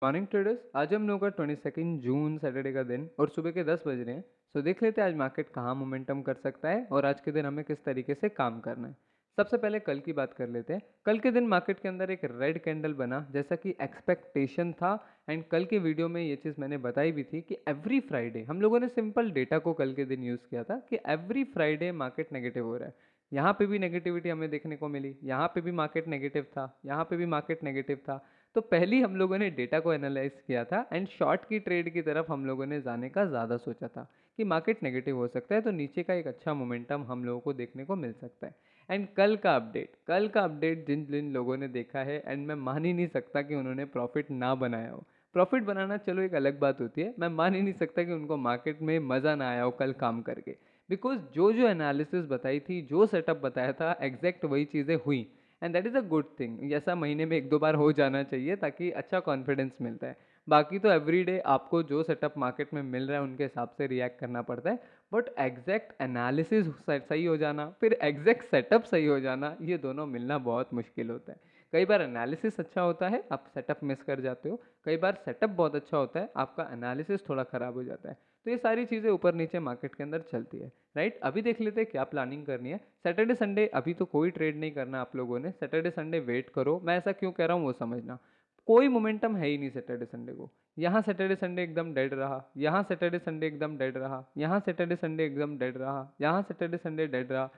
Morning traders. आज हम लोग का 22 जून सैटरडे का दिन और सुबह के 10 बज रहे हैं। सो देख लेते हैं आज मार्केट कहाँ मोमेंटम कर सकता है और आज के दिन हमें किस तरीके से काम करना है। सबसे पहले कल की बात कर लेते हैं। कल के दिन मार्केट के अंदर एक रेड कैंडल बना जैसा कि एक्सपेक्टेशन था। एंड कल के वीडियो में ये चीज़ मैंने बताई भी थी कि एवरी फ्राइडे हम लोगों ने सिंपल डेटा को कल के दिन यूज़ किया था कि एवरी फ्राइडे मार्केट नेगेटिव हो रहा है। यहाँ पे भी नेगेटिविटी हमें देखने को मिली, यहाँ पे भी मार्केट नेगेटिव था, यहाँ पे भी मार्केट नेगेटिव था। तो पहली हम लोगों ने डेटा को एनालाइज किया था एंड शॉर्ट की ट्रेड की तरफ हम लोगों ने जाने का ज़्यादा सोचा था कि मार्केट नेगेटिव हो सकता है तो नीचे का एक अच्छा मोमेंटम हम लोगों को देखने को मिल सकता है। एंड कल का अपडेट जिन जिन लोगों ने देखा है, एंड मैं मान ही नहीं सकता कि उन्होंने प्रॉफिट ना बनाया हो। प्रॉफिट बनाना चलो एक अलग बात होती है, मैं मान ही नहीं सकता कि उनको मार्केट में मज़ा ना आया हो कल काम करके। बिकॉज जो जो एनालिसिस बताई थी, जो सेटअप बताया था, एग्जैक्ट वही चीज़ें हुई। And that is a good thing. ऐसा महीने में एक दो बार हो जाना चाहिए ताकि अच्छा कॉन्फिडेंस मिलता है। बाकी तो एवरीडे आपको जो सेटअप मार्केट में मिल रहा है उनके हिसाब से रिएक्ट करना पड़ता है। बट एग्जैक्ट एनालिसिस सही हो जाना, फिर एग्जैक्ट सेटअप सही हो जाना, ये दोनों मिलना बहुत मुश्किल होता है। कई बार एनालिसिस अच्छा होता है, आप सेटअप मिस कर जाते हो। कई बार सेटअप बहुत अच्छा होता है, आपका एनालिसिस थोड़ा ख़राब हो जाता है। तो ये सारी चीज़ें ऊपर नीचे मार्केट के अंदर चलती है। राइट, अभी देख लेते हैं क्या प्लानिंग करनी है। सैटरडे संडे अभी तो कोई ट्रेड नहीं करना आप लोगों ने। सैटरडे संडे वेट करो। मैं ऐसा क्यों कह रहा हूँ वो समझना। कोई मोमेंटम है ही नहीं सैटरडे संडे को। यहाँ सैटरडे संडे एकदम डेड रहा, यहाँ सैटरडे संडे एकदम डेड रहा, यहाँ सैटरडे संडे एकदम डेड रहा, यहाँ सैटरडे संडे डेड रहा।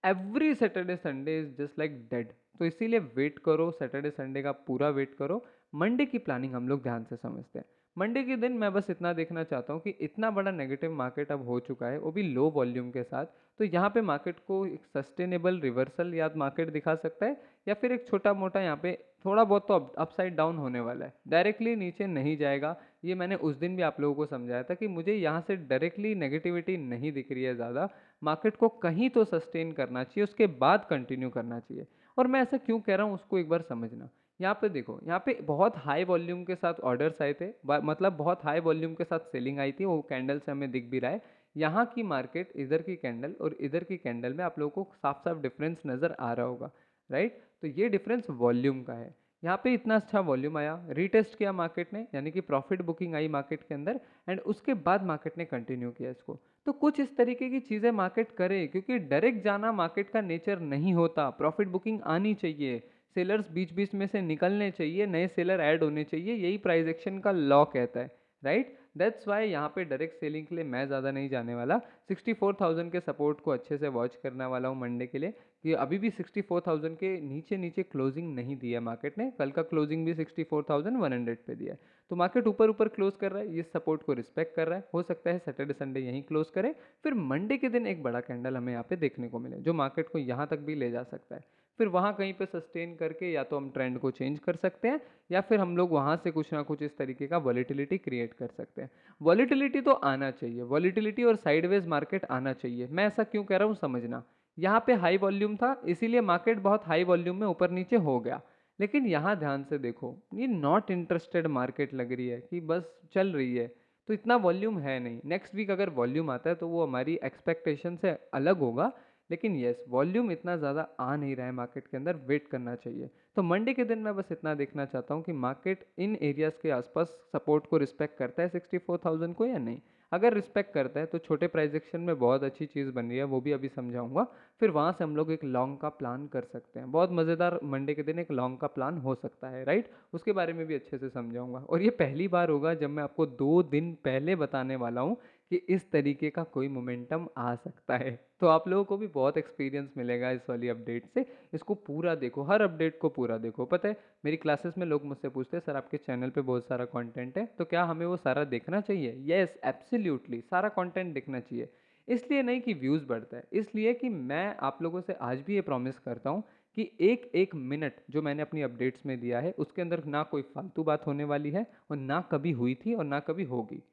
Every Saturday Sunday is just like dead. तो इसीलिए वेट करो, सैटरडे संडे का पूरा वेट करो। मंडे की प्लानिंग हम लोग ध्यान से समझते हैं। मंडे के दिन मैं बस इतना देखना चाहता हूँ कि इतना बड़ा नेगेटिव मार्केट अब हो चुका है, वो भी लो वॉल्यूम के साथ। तो यहाँ पे मार्केट को एक सस्टेनेबल रिवर्सल या मार्केट दिखा सकता है, या फिर एक छोटा मोटा यहाँ पे थोड़ा बहुत तो अपसाइड डाउन होने वाला है, डायरेक्टली नीचे नहीं जाएगा। ये मैंने उस दिन भी आप लोगों को समझाया था कि मुझे यहाँ से डायरेक्टली नेगेटिविटी नहीं दिख रही है ज़्यादा। मार्केट को कहीं तो सस्टेन करना चाहिए, उसके बाद कंटिन्यू करना चाहिए। और मैं ऐसा क्यों कह रहा हूँ उसको एक बार समझना। यहाँ पे देखो, यहाँ पे बहुत हाई वॉल्यूम के साथ ऑर्डर्स आए थे, मतलब बहुत हाई वॉल्यूम के साथ सेलिंग आई थी, वो कैंडल से हमें दिख भी रहा है। यहाँ की मार्केट, इधर की कैंडल और इधर की कैंडल में आप लोगों को साफ साफ डिफरेंस नज़र आ रहा होगा। राइट, तो ये डिफरेंस वॉल्यूम का है। यहाँ पे इतना अच्छा वॉल्यूम आया, रीटेस्ट किया मार्केट ने, यानी कि प्रॉफिट बुकिंग आई मार्केट के अंदर। एंड उसके बाद मार्केट ने कंटिन्यू किया इसको। तो कुछ इस तरीके की चीज़ें मार्केट करे, क्योंकि डायरेक्ट जाना मार्केट का नेचर नहीं होता। प्रॉफिट बुकिंग आनी चाहिए, सेलर्स बीच बीच में से निकलने चाहिए, नए सेलर ऐड होने चाहिए, यही प्राइस एक्शन का लॉ कहता है। राइट, दैट्स वाई यहाँ पे डायरेक्ट सेलिंग के लिए मैं ज़्यादा नहीं जाने वाला। 64,000 के सपोर्ट को अच्छे से वॉच करने वाला हूँ मंडे के लिए, कि अभी भी 64,000 के नीचे नीचे क्लोजिंग नहीं दिया मार्केट ने। कल का क्लोजिंग भी 64,100 पे दिया है। तो मार्केट ऊपर ऊपर क्लोज कर रहा है, ये सपोर्ट को रिस्पेक्ट कर रहा है। हो सकता है सैटरडे संडे यहीं क्लोज करे, फिर मंडे के दिन एक बड़ा कैंडल हमें यहाँ पे देखने को मिले जो मार्केट को यहाँ तक भी ले जा सकता है। फिर वहाँ कहीं पे सस्टेन करके या तो हम ट्रेंड को चेंज कर सकते हैं, या फिर हम लोग वहाँ से कुछ ना कुछ इस तरीके का वॉलीटिलिटी क्रिएट कर सकते हैं। वॉलीटिलिटी तो आना चाहिए, वॉलीटिलिटी और साइडवेज मार्केट आना चाहिए। मैं ऐसा क्यों कह रहा हूँ समझना। यहाँ पे हाई वॉल्यूम था, इसीलिए मार्केट बहुत हाई वॉल्यूम में ऊपर नीचे हो गया। लेकिन यहाँ ध्यान से देखो, ये नॉट इंटरेस्टेड मार्केट लग रही है कि बस चल रही है। तो इतना वॉल्यूम है नहीं। नेक्स्ट वीक अगर वॉल्यूम आता है तो वो हमारी एक्सपेक्टेशन से अलग होगा। लेकिन यस, वॉल्यूम इतना ज़्यादा आ नहीं रहा है मार्केट के अंदर, वेट करना चाहिए। तो मंडे के दिन मैं बस इतना देखना चाहता हूँ कि मार्केट इन एरियाज़ के आसपास सपोर्ट को रिस्पेक्ट करता है 64,000 को या नहीं। अगर रिस्पेक्ट करता है तो छोटे प्राइस एक्शन में बहुत अच्छी चीज़ बन रही है, वो भी अभी समझाऊंगा। फिर वहाँ से हम लोग एक लॉन्ग का प्लान कर सकते हैं। बहुत मज़ेदार मंडे के दिन एक लॉन्ग का प्लान हो सकता है। राइट, उसके बारे में भी अच्छे से समझाऊंगा। और ये पहली बार होगा जब मैं आपको 2 दिन पहले बताने वाला हूँ कि इस तरीके का कोई मोमेंटम आ सकता है। तो आप लोगों को भी बहुत एक्सपीरियंस मिलेगा इस वाली अपडेट से। इसको पूरा देखो, हर अपडेट को पूरा देखो। पता है, मेरी क्लासेस में लोग मुझसे पूछते हैं सर आपके चैनल पे बहुत सारा कंटेंट है, तो क्या हमें वो सारा देखना चाहिए? यस, एब्सोल्युटली सारा कंटेंट देखना चाहिए। इसलिए नहीं कि व्यूज़ बढ़ता है, इसलिए कि मैं आप लोगों से आज भी ये प्रॉमिस करता हूँ कि एक एक मिनट जो मैंने अपनी अपडेट्स में दिया है उसके अंदर ना कोई फालतू बात होने वाली है, और ना कभी हुई थी और ना कभी होगी।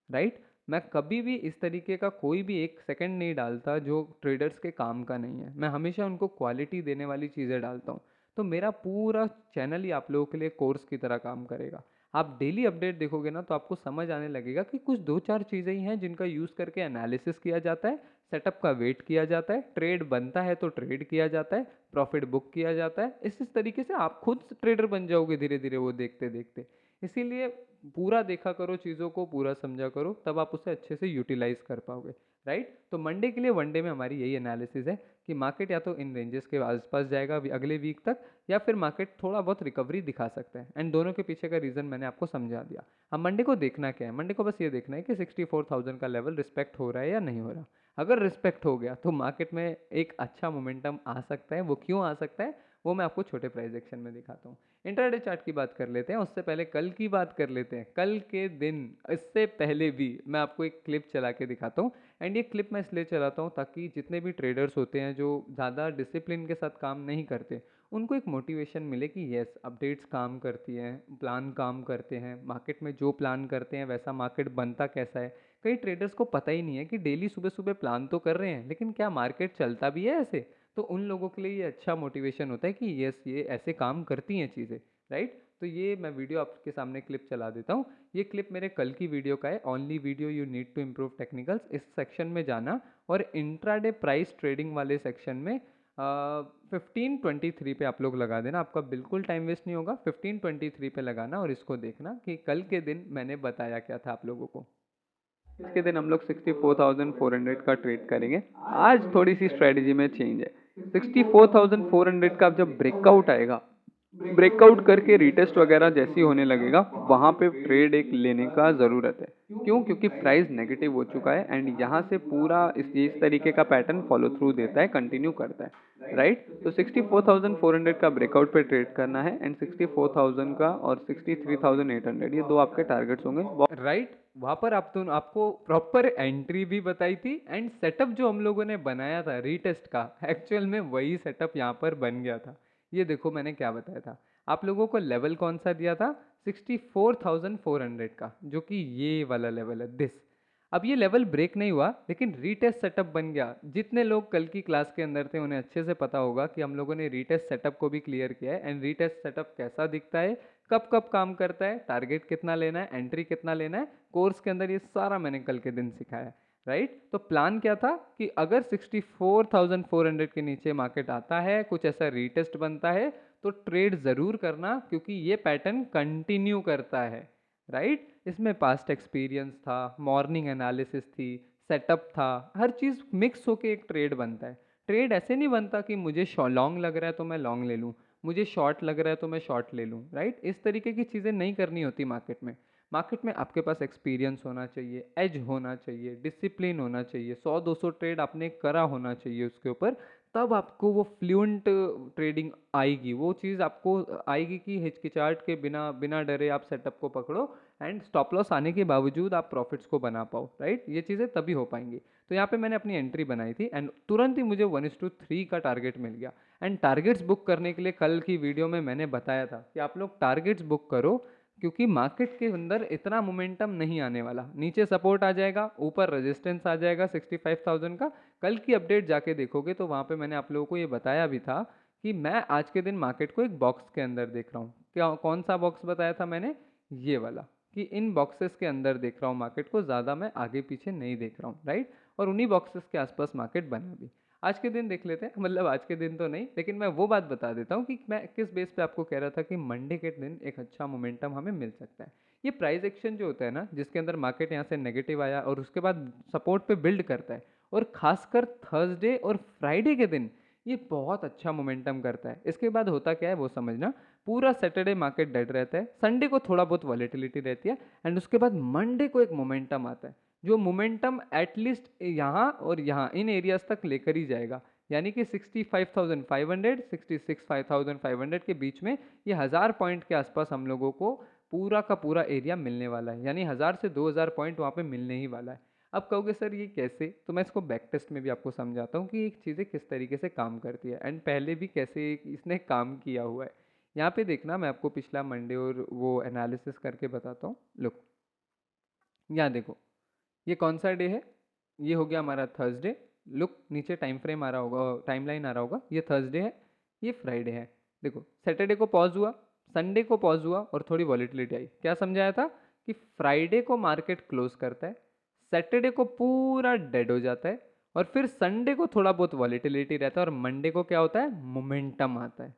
राइट, मैं कभी भी इस तरीके का कोई भी एक सेकंड नहीं डालता जो ट्रेडर्स के काम का नहीं है। मैं हमेशा उनको क्वालिटी देने वाली चीज़ें डालता हूँ। तो मेरा पूरा चैनल ही आप लोगों के लिए कोर्स की तरह काम करेगा। आप डेली अपडेट देखोगे ना तो आपको समझ आने लगेगा कि कुछ दो चार चीज़ें ही हैं जिनका यूज़ करके एनालिसिस किया जाता है, सेटअप का वेट किया जाता है, ट्रेड बनता है तो ट्रेड किया जाता है, प्रॉफिट बुक किया जाता है। इस तरीके से आप खुद ट्रेडर बन जाओगे धीरे धीरे वो देखते देखते। इसीलिए पूरा देखा करो चीज़ों को, पूरा समझा करो, तब आप उसे अच्छे से यूटिलाइज कर पाओगे, राइट। तो मंडे के लिए वन डे में हमारी यही एनालिसिस है कि मार्केट या तो इन रेंजेस के आसपास जाएगा अगले वीक तक, या फिर मार्केट थोड़ा बहुत रिकवरी दिखा सकता है। एंड दोनों के पीछे का रीज़न मैंने आपको समझा दिया। अब मंडे को देखना क्या है, मंडे को बस ये देखना है कि 64,000 का लेवल रिस्पेक्ट हो रहा है या नहीं हो रहा। अगर रिस्पेक्ट हो गया तो मार्केट में एक अच्छा मोमेंटम आ सकता है। वो क्यों आ सकता है वो मैं आपको छोटे प्राइस एक्शन में दिखाता हूँ। इंट्राडे चार्ट की बात कर लेते हैं, उससे पहले कल की बात कर लेते हैं। कल के दिन इससे पहले भी मैं आपको एक क्लिप चला के दिखाता हूँ। एंड ये क्लिप मैं इसलिए चलाता हूँ ताकि जितने भी ट्रेडर्स होते हैं जो ज़्यादा डिसिप्लिन के साथ काम नहीं करते, उनको एक मोटिवेशन मिले कि यस, अपडेट्स काम करती हैं, प्लान काम करते हैं, मार्केट में जो प्लान करते हैं वैसा मार्केट बनता कैसा है। कई ट्रेडर्स को पता ही नहीं है कि डेली सुबह सुबह प्लान तो कर रहे हैं लेकिन क्या मार्केट चलता भी है ऐसे। तो उन लोगों के लिए ये अच्छा मोटिवेशन होता है कि यस, ये ऐसे काम करती हैं चीज़ें, राइट। तो ये मैं वीडियो आपके सामने क्लिप चला देता हूँ। ये क्लिप मेरे कल की वीडियो का है, only video you need to improve technicals. इस सेक्शन में जाना और इंट्राडे प्राइस ट्रेडिंग वाले सेक्शन में 1523 पे आप लोग लगा देना। आपका बिल्कुल टाइम वेस्ट नहीं होगा। 1523 पे लगाना और इसको देखना कि कल के दिन मैंने बताया क्या था आप लोगों को। इसके दिन हम लोग 64,400 का ट्रेड करेंगे। आज थोड़ी सी स्ट्रेटजी में चेंज है। 64,400 का जब ब्रेकआउट आएगा, ब्रेकआउट करके रिटेस्ट वगैरह जैसी होने लगेगा, वहां पे ट्रेड एक लेने का ज़रूरत है। क्यों? क्योंकि प्राइस नेगेटिव हो चुका है एंड यहाँ से पूरा इस तरीके का पैटर्न फॉलो थ्रू देता है, कंटिन्यू करता है, राइट। तो 64,400 का ब्रेकआउट पे ट्रेड करना है एंड 64,000 का और 63,800, ये दो आपके टारगेट्स होंगे, राइट। वहाँ पर आपको प्रॉपर एंट्री भी बताई थी एंड सेटअप जो हम लोगों ने बनाया था रीटेस्ट का, एक्चुअल में वही सेटअप यहाँ पर बन गया था। ये देखो मैंने क्या बताया था आप लोगों को। लेवल कौन सा दिया था? 64,400 का, जो कि ये वाला लेवल है, दिस। अब ये लेवल ब्रेक नहीं हुआ लेकिन रीटेस्ट सेटअप बन गया। जितने लोग कल की क्लास के अंदर थे उन्हें अच्छे से पता होगा कि हम लोगों ने रीटेस्ट सेटअप को भी क्लियर किया है। एंड रीटेस्ट सेटअप कैसा दिखता है, कब कब काम करता है, टारगेट कितना लेना है, एंट्री कितना लेना है, कोर्स के अंदर ये सारा मैंने कल के दिन सिखाया, राइट। तो प्लान क्या था कि अगर 64,400 के नीचे मार्केट आता है, कुछ ऐसा रीटेस्ट बनता है, तो ट्रेड ज़रूर करना क्योंकि ये पैटर्न कंटिन्यू करता है, राइट। इसमें पास्ट एक्सपीरियंस था, मॉर्निंग एनालिसिस थी, सेटअप था, हर चीज़ मिक्स होके एक ट्रेड बनता है। ट्रेड ऐसे नहीं बनता कि मुझे लॉन्ग लग रहा है तो मैं लॉन्ग ले लूँ, मुझे शॉर्ट लग रहा है तो मैं शॉर्ट ले लूँ, राइट। इस तरीके की चीज़ें नहीं करनी होती मार्केट में। मार्केट में आपके पास एक्सपीरियंस होना चाहिए, एज होना चाहिए, डिसिप्लिन होना चाहिए, 100-200 ट्रेड आपने करा होना चाहिए उसके ऊपर, तब आपको वो फ्लुएंट ट्रेडिंग आएगी। वो चीज़ आपको आएगी कि हिचकिचाहट के बिना बिना डरे आप सेटअप को पकड़ो एंड स्टॉप लॉस आने के बावजूद आप प्रॉफिट्स को बना पाओ, राइट। ये चीज़ें तभी हो पाएंगी। तो यहाँ पे मैंने अपनी एंट्री बनाई थी एंड तुरंत ही मुझे 1:3 का टारगेट मिल गया। एंड टारगेट्स बुक करने के लिए कल की वीडियो में मैंने बताया था कि आप लोग टारगेट्स बुक करो क्योंकि मार्केट के अंदर इतना मोमेंटम नहीं आने वाला। नीचे सपोर्ट आ जाएगा, ऊपर रेजिस्टेंस आ जाएगा 65,000 का। कल की अपडेट जाके देखोगे तो वहाँ पे मैंने आप लोगों को ये बताया भी था कि मैं आज के दिन मार्केट को एक बॉक्स के अंदर देख रहा हूँ। क्या कौन सा बॉक्स बताया था मैंने? ये वाला, कि इन बॉक्सेस के अंदर देख रहा हूँ मार्केट को, ज़्यादा मैं आगे पीछे नहीं देख रहा हूँ, राइट। और उन्हीं बॉक्सेस के आसपास मार्केट बना भी। आज के दिन देख लेते हैं, मतलब आज के दिन तो नहीं लेकिन मैं वो बात बता देता हूँ कि मैं किस बेस पे आपको कह रहा था कि मंडे के दिन एक अच्छा मोमेंटम हमें मिल सकता है। ये प्राइस एक्शन जो होता है ना, जिसके अंदर मार्केट यहाँ से नेगेटिव आया और उसके बाद सपोर्ट पे बिल्ड करता है, और खासकर थर्सडे और फ्राइडे के दिन ये बहुत अच्छा मोमेंटम करता है। इसके बाद होता क्या है वो समझना। पूरा सैटरडे मार्केट डेड रहता है, संडे को थोड़ा बहुत वॉलेटिलिटी रहती है एंड उसके बाद मंडे को एक मोमेंटम आता है, जो मोमेंटम एटलीस्ट यहाँ और यहाँ इन एरियाज तक लेकर ही जाएगा। यानी कि 65,500 66,500 के बीच में ये 1000 पॉइंट के आसपास हम लोगों को पूरा का पूरा एरिया मिलने वाला है। यानी 1000 से 2000 पॉइंट वहाँ पे मिलने ही वाला है। अब कहोगे सर ये कैसे, तो मैं इसको बैक टेस्ट में भी आपको समझाता हूँ कि एक चीज़ें किस तरीके से काम करती है एंड पहले भी कैसे इसने काम किया हुआ है। यहाँ पे देखना, मैं आपको पिछला मंडे और वो एनालिसिस करके बताता हूँ। लुक, यहाँ देखो, ये कौन सा डे है? ये हो गया हमारा थर्सडे। लुक, नीचे टाइम फ्रेम आ रहा होगा, टाइमलाइन आ रहा होगा। ये थर्सडे है, ये फ्राइडे है। देखो, सैटरडे को पॉज हुआ, संडे को पॉज हुआ और थोड़ी वॉलीटिलिटी आई। क्या समझाया था कि फ्राइडे को मार्केट क्लोज करता है, सैटरडे को पूरा डेड हो जाता है और फिर संडे को थोड़ा बहुत वॉलीटिलिटी रहता है और मंडे को क्या होता है? मोमेंटम आता है।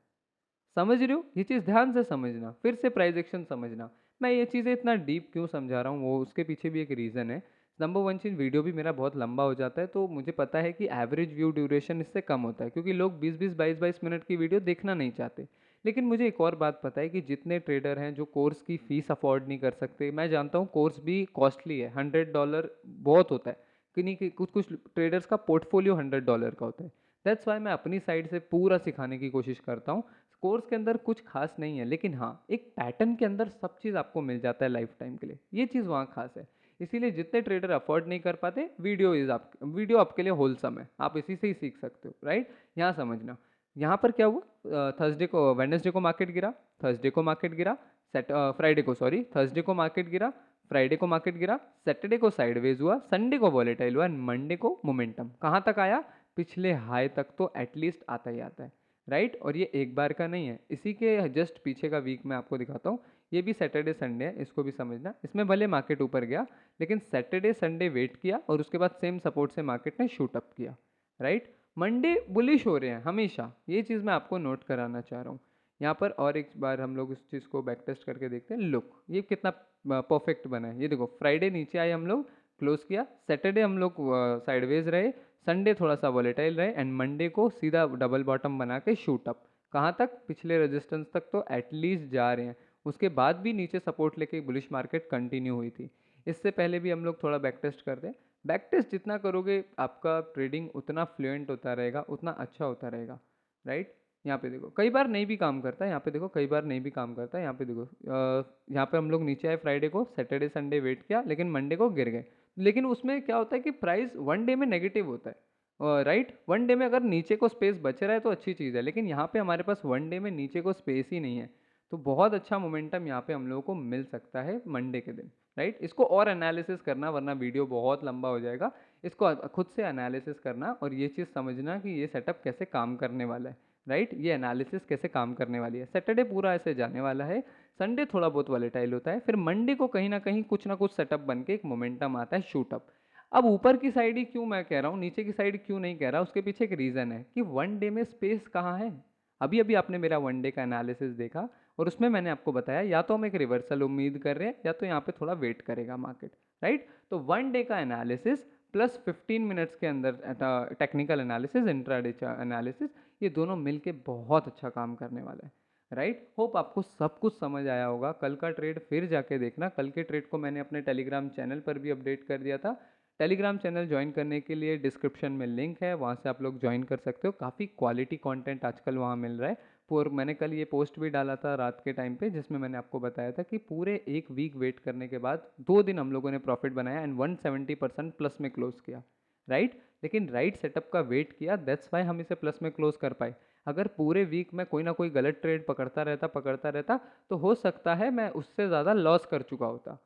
समझ रहे हो? ये चीज़ ध्यान से समझना, फिर से प्राइस एक्शन समझना। मैं ये चीज़ें इतना डीप क्यों समझा रहा हूँ, वो उसके पीछे भी एक रीज़न है। नंबर वन चीज़, वीडियो भी मेरा बहुत लंबा हो जाता है, तो मुझे पता है कि एवरेज व्यू ड्यूरेशन इससे कम होता है, क्योंकि लोग 20-20, 22-22 मिनट की वीडियो देखना नहीं चाहते। लेकिन मुझे एक और बात पता है कि जितने ट्रेडर हैं जो कोर्स की फ़ीस अफोर्ड नहीं कर सकते, मैं जानता हूँ कोर्स भी कॉस्टली है, $100 बहुत होता है। किन्हीं के कुछ कुछ ट्रेडर्स का पोर्टफोलियो $100 का होता है। दैट्स वाई मैं अपनी साइड से पूरा सिखाने की कोशिश करता हूँ। कोर्स के अंदर कुछ खास नहीं है, लेकिन हाँ, एक पैटर्न के अंदर सब चीज़ आपको मिल जाता है लाइफ टाइम के लिए, ये चीज़ वहाँ खास है। इसीलिए जितने ट्रेडर अफोर्ड नहीं कर पाते, वीडियो आपके लिए होलसम है, आप इसी से ही सीख सकते हो, राइट। यहाँ समझना, यहाँ पर क्या हुआ, थर्सडे को वेडनेसडे को मार्केट गिरा, थर्सडे को मार्केट गिरा, फ्राइडे को, सॉरी, थर्सडे को मार्केट गिरा, फ्राइडे को मार्केट गिरा, सैटरडे को साइडवेज हुआ, संडे को वॉलेटाइल हुआ, एंड मंडे को मोमेंटम कहाँ तक आया, पिछले हाई तक तो एटलीस्ट आता ही आता है, राइट। और ये एक बार का नहीं है, इसी के जस्ट पीछे का वीक मैं आपको दिखाता हूँ। ये भी सैटरडे संडे है, इसको भी समझना। इसमें भले मार्केट ऊपर गया, लेकिन सैटरडे संडे वेट किया और उसके बाद सेम सपोर्ट से मार्केट ने शूट अप किया, राइट। मंडे बुलिश हो रहे हैं हमेशा, ये चीज़ मैं आपको नोट कराना चाह रहा हूँ यहाँ पर। और एक बार हम लोग इस चीज़ को बैक टेस्ट करके देखते हैं। लुक, ये कितना परफेक्ट बना है, ये देखो। फ्राइडे नीचे आए हम लोग, क्लोज किया। सैटरडे हम लोग साइडवेज रहे, संडे थोड़ा सा वॉलेटाइल रहे, एंड मंडे को सीधा डबल बॉटम बना के शूट अप। कहाँ तक, पिछले रेजिस्टेंस तक तो एटलीस्ट जा रहे हैं। उसके बाद भी नीचे सपोर्ट लेके बुलिश मार्केट कंटिन्यू हुई थी। इससे पहले भी हम लोग थोड़ा बैक टेस्ट करते हैं। बैक टेस्ट जितना करोगे आपका ट्रेडिंग उतना फ्लुएंट होता रहेगा, उतना अच्छा होता रहेगा, राइट। यहाँ पे देखो कई बार नहीं भी काम करता है, यहाँ पे देखो कई बार नहीं भी काम करता है। यहाँ पे देखो, यहाँ पे हम लोग नीचे आए फ्राइडे को, सैटरडे संडे वेट किया, लेकिन मंडे को गिर गए। लेकिन उसमें क्या होता है कि प्राइस वन डे में नेगेटिव होता है, राइट। वन डे में अगर नीचे को स्पेस बच रहा है तो अच्छी चीज़ है, लेकिन यहाँ पे हमारे पास वन डे में नीचे को स्पेस ही नहीं है। तो बहुत अच्छा मोमेंटम यहाँ पे हम लोगों को मिल सकता है मंडे के दिन, राइट। इसको और एनालिसिस करना, वरना वीडियो बहुत लंबा हो जाएगा। इसको खुद से एनालिसिस करना और ये चीज़ समझना कि ये सेटअप कैसे काम करने वाला है, राइट। ये एनालिसिस कैसे काम करने वाली है। सैटरडे पूरा ऐसे जाने वाला है, संडे थोड़ा बहुत वॉलेटाइल होता है, फिर मंडे को कहीं ना कुछ सेटअप बन के एक मोमेंटम आता है, शूटअप। अब ऊपर की साइड ही क्यों मैं कह रहा हूँ, नीचे की साइड क्यों नहीं कह रहा, उसके पीछे एक रीज़न है कि वन डे में स्पेस कहाँ है। अभी अभी आपने मेरा वन डे का एनालिसिस देखा, और उसमें मैंने आपको बताया या तो हम एक रिवर्सल उम्मीद कर रहे हैं, या तो यहाँ पे थोड़ा वेट करेगा मार्केट, राइट। तो वन डे का एनालिसिस प्लस 15 मिनट्स के अंदर टेक्निकल एनालिसिस, इंट्राडे एनालिसिस, ये दोनों मिलके बहुत अच्छा काम करने वाला है, राइट। होप आपको सब कुछ समझ आया होगा। कल का ट्रेड फिर जाके देखना, कल के ट्रेड को मैंने अपने टेलीग्राम चैनल पर भी अपडेट कर दिया था। टेलीग्राम चैनल ज्वाइन करने के लिए डिस्क्रिप्शन में लिंक है, वहाँ से आप लोग ज्वाइन कर सकते हो। काफ़ी क्वालिटी कंटेंट आजकल वहाँ मिल रहा है। मैंने कल ये पोस्ट भी डाला था रात के टाइम पे, जिसमें मैंने आपको बताया था कि पूरे एक वीक वेट करने के बाद 2 दिन हम लोगों ने प्रॉफिट बनाया एंड 170% प्लस में क्लोज किया, राइट। लेकिन राइट सेटअप का वेट किया, दैट्स वाई हम इसे प्लस में क्लोज कर पाए। अगर पूरे वीक में कोई ना कोई गलत ट्रेड पकड़ता रहता तो हो सकता है मैं उससे ज़्यादा लॉस कर चुका होता,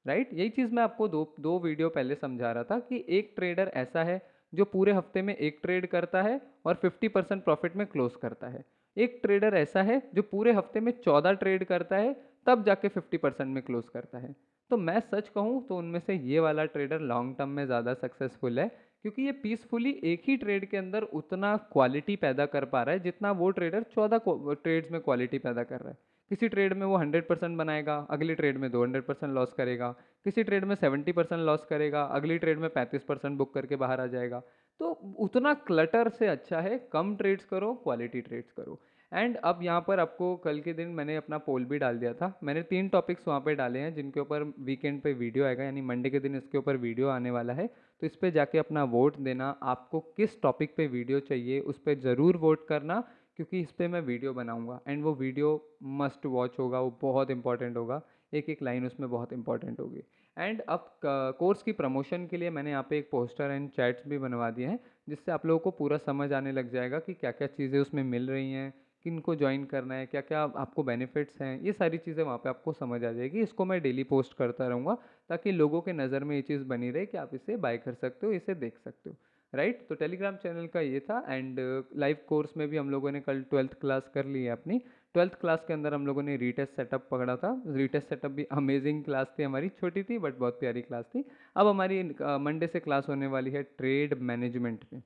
राइट। यही चीज़ मैं आपको दो दो वीडियो पहले समझा रहा था कि एक ट्रेडर ऐसा है जो पूरे हफ्ते में एक ट्रेड करता है और 50% प्रॉफिट में क्लोज करता है। एक ट्रेडर ऐसा है जो पूरे हफ्ते में 14 ट्रेड करता है, तब जाके 50% में क्लोज करता है। तो मैं सच कहूँ तो उनमें से ये वाला ट्रेडर लॉन्ग टर्म में ज़्यादा सक्सेसफुल है, क्योंकि ये पीसफुली एक ही ट्रेड के अंदर उतना क्वालिटी पैदा कर पा रहा है जितना वो ट्रेडर 14 ट्रेड्स में क्वालिटी पैदा कर रहा है। किसी ट्रेड में वो 100% बनाएगा, अगली ट्रेड में 200% लॉस करेगा। किसी ट्रेड में 70% लॉस करेगा, अगली ट्रेड में 35% बुक करके बाहर आ जाएगा। तो उतना क्लटर से अच्छा है कम ट्रेड्स करो, क्वालिटी ट्रेड्स करो। एंड अब यहाँ पर आपको कल के दिन मैंने अपना पोल भी डाल दिया था। मैंने 3 टॉपिक्स वहाँ पे डाले हैं जिनके ऊपर वीकेंड पे वीडियो आएगा, यानी मंडे के दिन इसके ऊपर वीडियो आने वाला है। तो इस पर जाके अपना वोट देना, आपको किस टॉपिक पे वीडियो चाहिए उस पर ज़रूर वोट करना, क्योंकि इस पर मैं वीडियो बनाऊंगा एंड वो वीडियो मस्ट वॉच होगा, वो बहुत इंपॉर्टेंट होगा। एक एक लाइन उसमें बहुत इंपॉर्टेंट होगी। एंड अब कोर्स की प्रमोशन के लिए मैंने यहाँ पे एक पोस्टर एंड चैट्स भी बनवा दिए हैं, जिससे आप लोगों को पूरा समझ आने लग जाएगा कि क्या क्या चीज़ें उसमें मिल रही हैं, किन को ज्वाइन करना है, क्या क्या आपको बेनिफिट्स हैं। ये सारी चीज़ें वहाँ पे आपको समझ आ जाएगी। इसको मैं डेली पोस्ट करता रहूँगा, ताकि लोगों के नज़र में ये चीज़ बनी रहे कि आप इसे बाय कर सकते हो, इसे देख सकते हो, राइट। तो टेलीग्राम चैनल का ये था। एंड लाइव कोर्स में भी हम लोगों ने कल 12th क्लास कर ली है अपनी। 12th क्लास के अंदर हम लोगों ने रीटेस्ट सेटअप पकड़ा था। रीटेस्ट सेटअप भी अमेजिंग क्लास थी हमारी, छोटी थी बट बहुत प्यारी क्लास थी। अब हमारी मंडे से क्लास होने वाली है ट्रेड मैनेजमेंट में।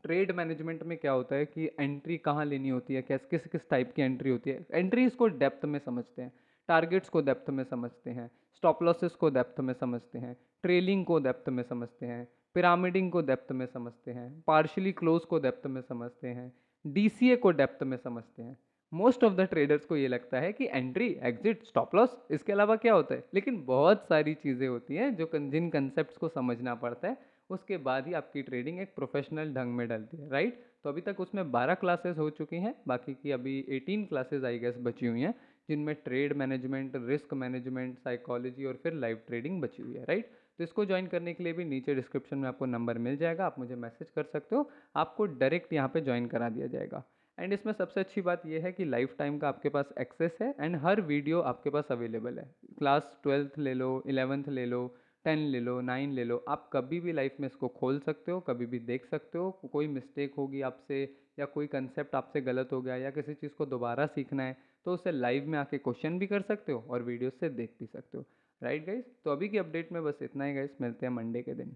ट्रेड मैनेजमेंट में क्या होता है कि एंट्री कहाँ लेनी होती है, किस किस किस टाइप की एंट्री होती है। एंट्री इसको डेप्थ में समझते हैं। टारगेट्स को डेप्थ में समझते हैं, स्टॉप लॉसेस को डेप्थ में समझते हैं, ट्रेलिंग को डेप्थ में समझते हैं, पिरामिडिंग को डेप्थ में समझते हैं, पार्शली क्लोज को डेप्थ में समझते हैं, डीसीए को डेप्थ में समझते हैं। मोस्ट ऑफ द ट्रेडर्स को ये लगता है कि एंट्री, एग्जिट, स्टॉप लॉस, इसके अलावा क्या होता है, लेकिन बहुत सारी चीज़ें होती हैं जो जिन कंसेप्ट को समझना पड़ता है, उसके बाद ही आपकी ट्रेडिंग एक प्रोफेशनल ढंग में डलती है, राइट। तो अभी तक उसमें 12 क्लासेस हो चुकी हैं, बाकी की अभी 18 क्लासेस आई गेस बची हुई हैं, जिनमें trade management, risk management, psychology और फिर लाइव ट्रेडिंग बची हुई है, राइट। तो इसको ज्वाइन करने के लिए भी नीचे डिस्क्रिप्शन में आपको नंबर मिल जाएगा, आप मुझे मैसेज कर सकते हो, आपको डायरेक्ट यहाँ पे ज्वाइन करा दिया जाएगा। एंड इसमें सबसे अच्छी बात यह है कि लाइफ टाइम का आपके पास एक्सेस है एंड हर वीडियो आपके पास अवेलेबल है। क्लास 12th ले लो, 11th ले लो, 10 ले लो, 9 ले लो, आप कभी भी लाइफ में इसको खोल सकते हो, कभी भी देख सकते हो। कोई मिस्टेक होगी आपसे या कोई कंसेप्ट आपसे गलत हो गया या किसी चीज़ को दोबारा सीखना है तो उसे लाइव में आके क्वेश्चन भी कर सकते हो और वीडियो से देख भी सकते हो, राइट गाइस। तो अभी की अपडेट में बस इतना ही गाइस, मिलते हैं मंडे के दिन।